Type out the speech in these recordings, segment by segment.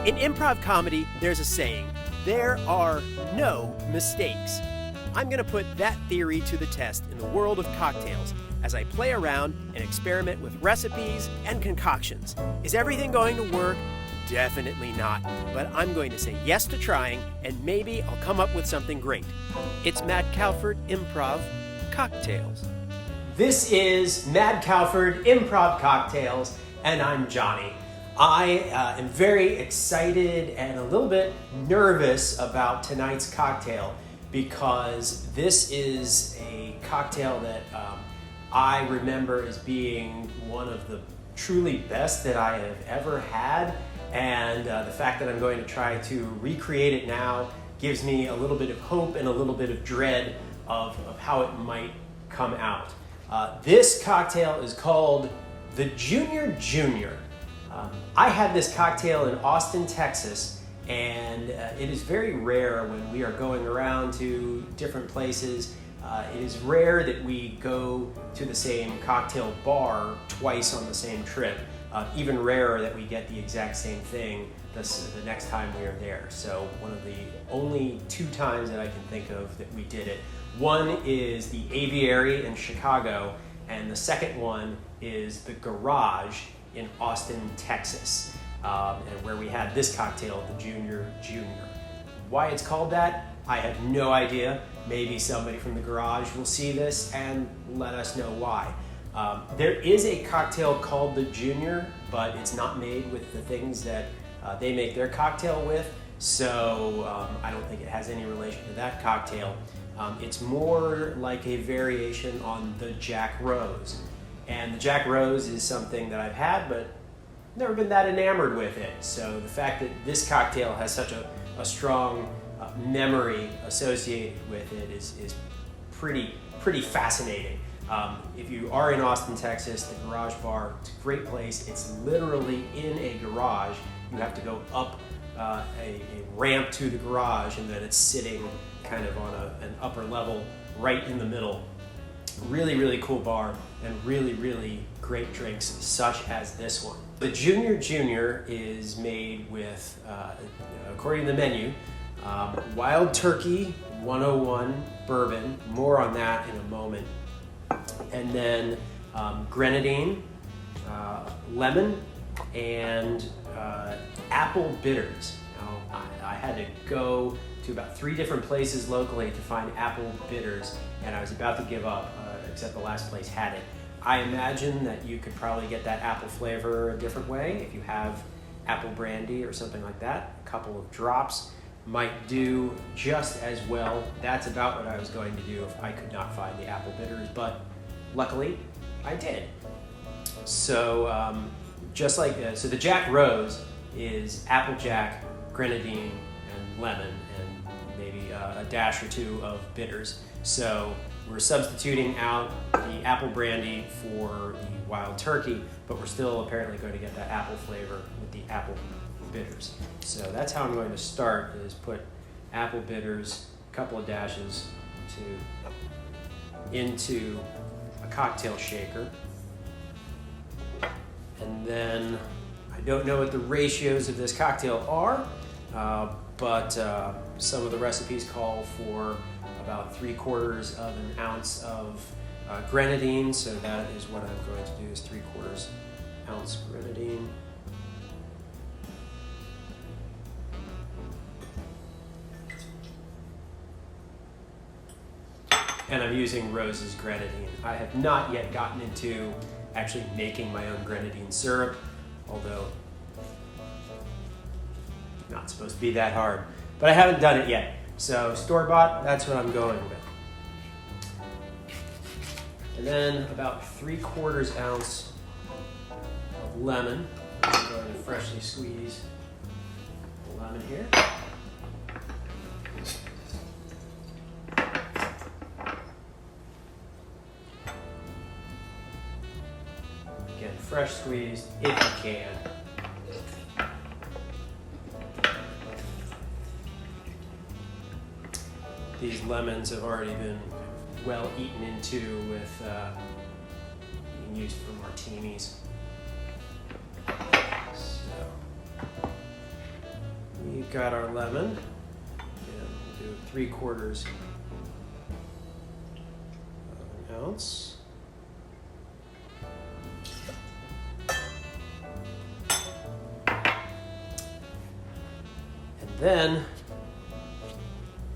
In improv comedy, there's a saying, there are no mistakes. I'm going to put that theory to the test in the world of cocktails as I play around and experiment with recipes and concoctions. Is everything going to work? Definitely not, but I'm going to say yes to trying, and maybe I'll come up with something great. It's Mad Cowford Improv Cocktails. This is Mad Cowford Improv Cocktails, and I'm Johnny. I am very excited and a little bit nervous about tonight's cocktail because this is a cocktail that I remember as being one of the truly best that I have ever had. And the fact that I'm going to try to recreate it now gives me a little bit of hope and a little bit of dread of how it might come out. This cocktail is called the Junior Junior. I had this cocktail in Austin, Texas, and it is very rare when we are going around to different places. It is rare that we go to the same cocktail bar twice on the same trip. Even rarer that we get the exact same thing the next time we are there. So one of the only two times that I can think of that we did it. One is the Aviary in Chicago, and the second one is the Garage in Austin, Texas, and where we had this cocktail, the Junior Junior. Why it's called that, I have no idea. Maybe somebody from the Garage will see this and let us know why. There is a cocktail called the Junior, but it's not made with the things that they make their cocktail with, so I don't think it has any relation to that cocktail. It's more like a variation on the Jack Rose. And the Jack Rose is something that I've had, but never been that enamored with it. So the fact that this cocktail has such a strong memory associated with it is pretty fascinating. If you are in Austin, Texas, the Garage Bar, it's a great place. It's literally in a garage. You have to go up a ramp to the garage, and then it's sitting kind of on an upper level right in the middle. Really, really cool bar, and really, really great drinks, such as this one. The Junior Junior is made with, according to the menu, Wild Turkey 101 bourbon. More on that in a moment. And then grenadine, lemon, and apple bitters. Now, I had to go to about 3 different places locally to find apple bitters, and I was about to give up, except the last place had it. I imagine that you could probably get that apple flavor a different way if you have apple brandy or something like that. A couple of drops might do just as well. That's about what I was going to do if I could not find the apple bitters, but luckily I did. So just like so the Jack Rose is Applejack, grenadine, and lemon, and maybe a dash or 2 of bitters. So we're substituting out the apple brandy for the Wild Turkey, but we're still apparently going to get that apple flavor with the apple bitters. So that's how I'm going to start, is put apple bitters, a couple of dashes into a cocktail shaker. And then I don't know what the ratios of this cocktail are, but some of the recipes call for about 3/4 of an ounce of grenadine, so that is what I'm going to do, is 3/4 ounce grenadine. And I'm using Rose's grenadine. I have not yet gotten into actually making my own grenadine syrup, although not supposed to be that hard, but I haven't done it yet. So store-bought, that's what I'm going with. And then about 3/4 ounce of lemon. I'm going to freshly squeeze the lemon here. Again, fresh squeezed if you can. These lemons have already been well eaten into with being used for martinis. So we've got our lemon. And we'll do 3/4 of an ounce. And then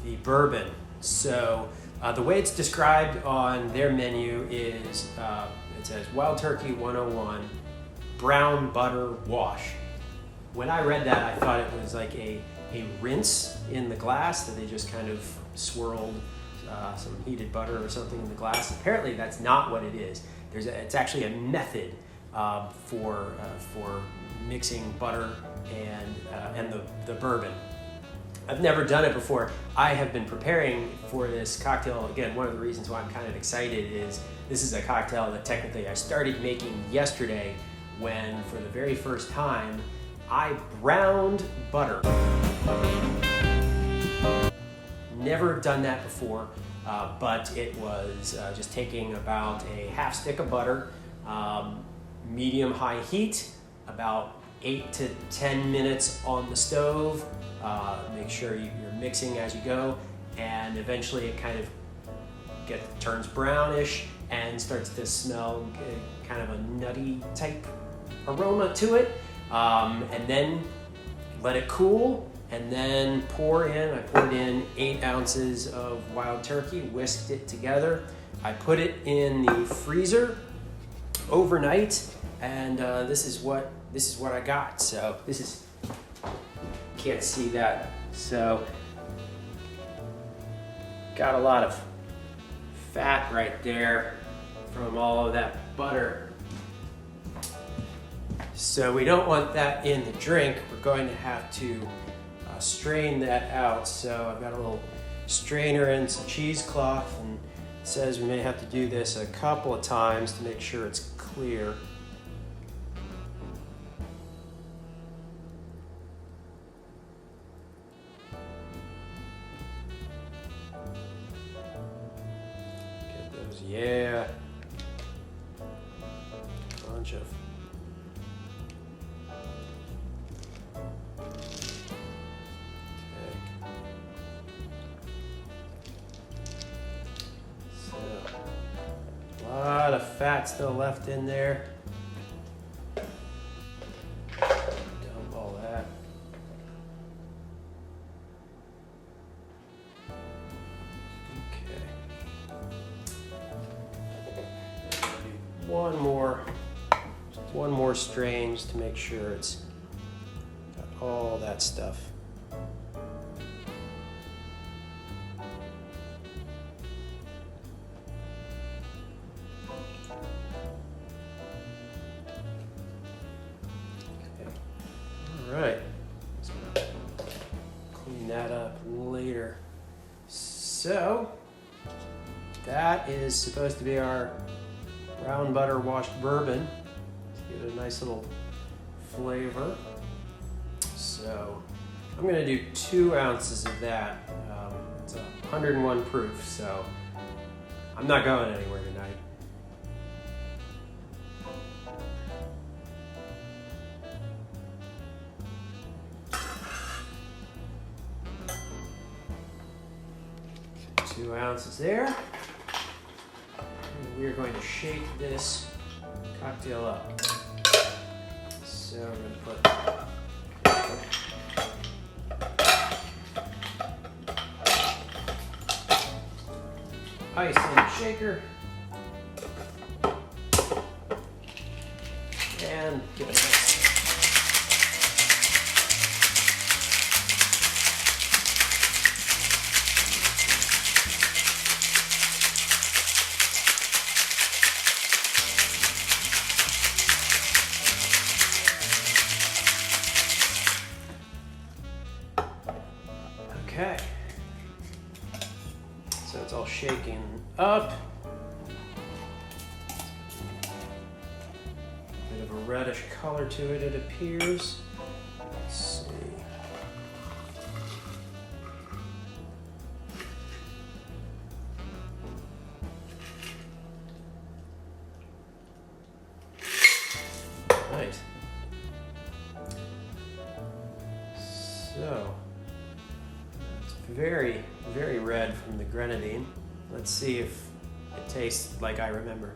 the bourbon. So the way it's described on their menu is it says Wild Turkey 101 brown butter wash. When I read that, I thought it was like a rinse in the glass that they just kind of swirled some heated butter or something in the glass. Apparently, that's not what it is. It's actually a method for mixing butter and the bourbon. I've never done it before. I have been preparing for this cocktail. Again, one of the reasons why I'm kind of excited is this is a cocktail that technically I started making yesterday when, for the very first time, I browned butter. Never done that before, but it was just taking about a half stick of butter, medium-high heat, about 8 to 10 minutes on the stove. Make sure you're mixing as you go, and eventually it kind of turns brownish and starts to smell kind of a nutty type aroma to it. And then let it cool, and then I poured in 8 ounces of wild turkey, whisked it together. I put it in the freezer overnight, and this is what I got. So can't see that. So got a lot of fat right there from all of that butter. So we don't want that in the drink. We're going to have to strain that out. So I've got a little strainer and some cheesecloth, and it says we may have to do this a couple of times to make sure it's clear. Get those, yeah. Bunch of a lot of fat still left in there. Dump all that. Okay. One more strain just to make sure it's got all that stuff. Right, clean that up later. So that is supposed to be our brown butter washed bourbon. Let's give it a nice little flavor. So I'm going to do 2 ounces of that. It's 101 proof, so I'm not going anywhere tonight. Two ounces there. And we're going to shake this cocktail up. So we're going to put ice in the shaker and give it a mix. Okay, so it's all shaken up. Bit of a reddish color to it, it appears. Let's see. Nice. So, it's very, very red from the grenadine. Let's see if it tastes like I remember.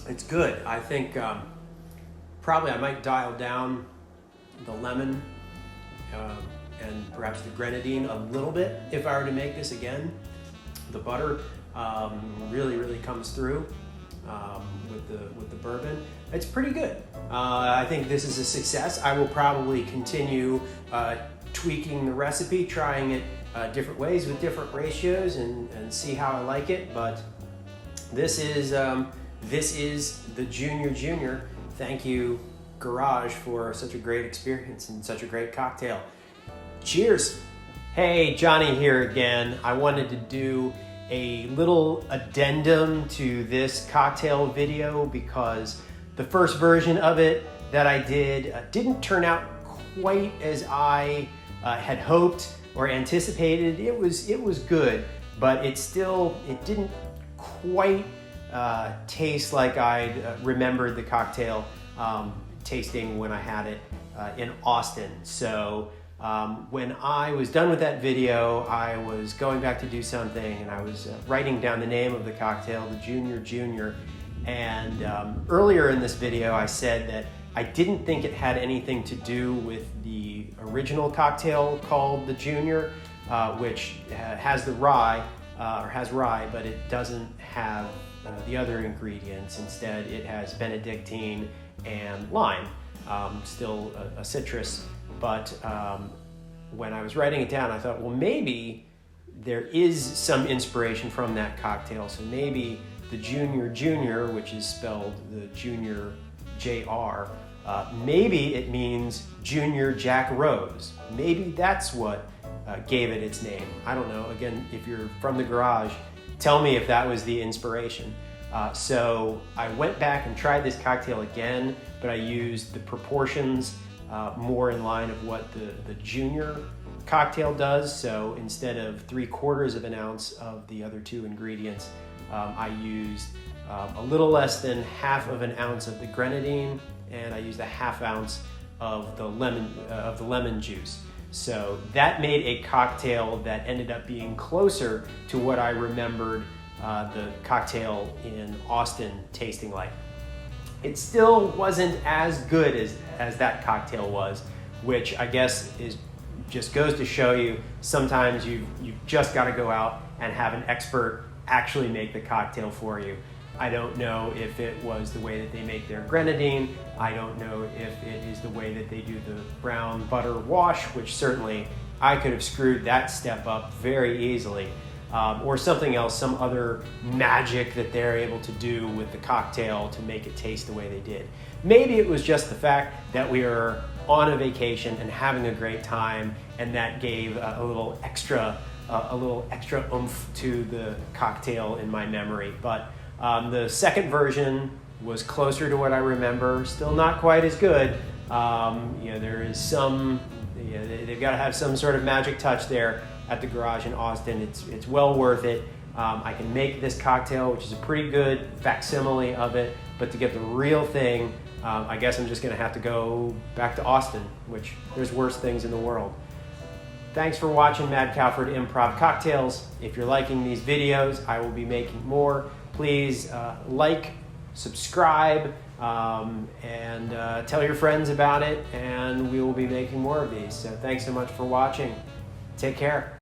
It's good. I think probably I might dial down the lemon and perhaps the grenadine a little bit if I were to make this again. The butter really, really comes through with the bourbon. It's pretty good. I think this is a success. I will probably continue tweaking the recipe, trying it different ways with different ratios and see how I like it. But this is the Junior. Thank you, Garage, for such a great experience and such a great cocktail. Cheers. Hey, Johnny here again. I wanted to do a little addendum to this cocktail video because the first version of it that I did didn't turn out quite as I had hoped or anticipated. It was good, but it didn't quite taste like I'd remembered the cocktail tasting when I had it in Austin. So when I was done with that video, I was going back to do something and I was writing down the name of the cocktail, the Junior. And earlier in this video, I said that I didn't think it had anything to do with the original cocktail called the Junior, which has the rye, but it doesn't have the other ingredients. Instead, it has Benedictine and lime, still a citrus. But when I was writing it down, I thought, well, maybe there is some inspiration from that cocktail. So maybe the Junior, which is spelled the Junior JR, maybe it means Junior Jack Rose. Maybe that's what gave it its name. I don't know. Again, if you're from the Garage, tell me if that was the inspiration. So I went back and tried this cocktail again, but I used the proportions more in line of what the Junior cocktail does. So instead of 3/4 of an ounce of the other two ingredients, I used a little less than 1/2 ounce of the grenadine, and I used a 1/2 ounce of the lemon juice. So that made a cocktail that ended up being closer to what I remembered the cocktail in Austin tasting like. It still wasn't as good as that cocktail was, which I guess just goes to show you sometimes you've just got to go out and have an expert actually make the cocktail for you. I don't know if it was the way that they make their grenadine. I don't know if it is the way that they do the brown butter wash, which certainly I could have screwed that step up very easily. Or something else, some other magic that they're able to do with the cocktail to make it taste the way they did. Maybe it was just the fact that we were on a vacation and having a great time, and that gave a little extra oomph to the cocktail in my memory. But the second version was closer to what I remember. Still not quite as good. There is some. They've got to have some sort of magic touch there at the Garage in Austin. It's well worth it. I can make this cocktail, which is a pretty good facsimile of it, but to get the real thing, I guess I'm just gonna have to go back to Austin, which there's worse things in the world. Thanks for watching Mad Cowford Improv Cocktails. If you're liking these videos, I will be making more. Please like, subscribe, and tell your friends about it, and we will be making more of these. So thanks so much for watching. Take care.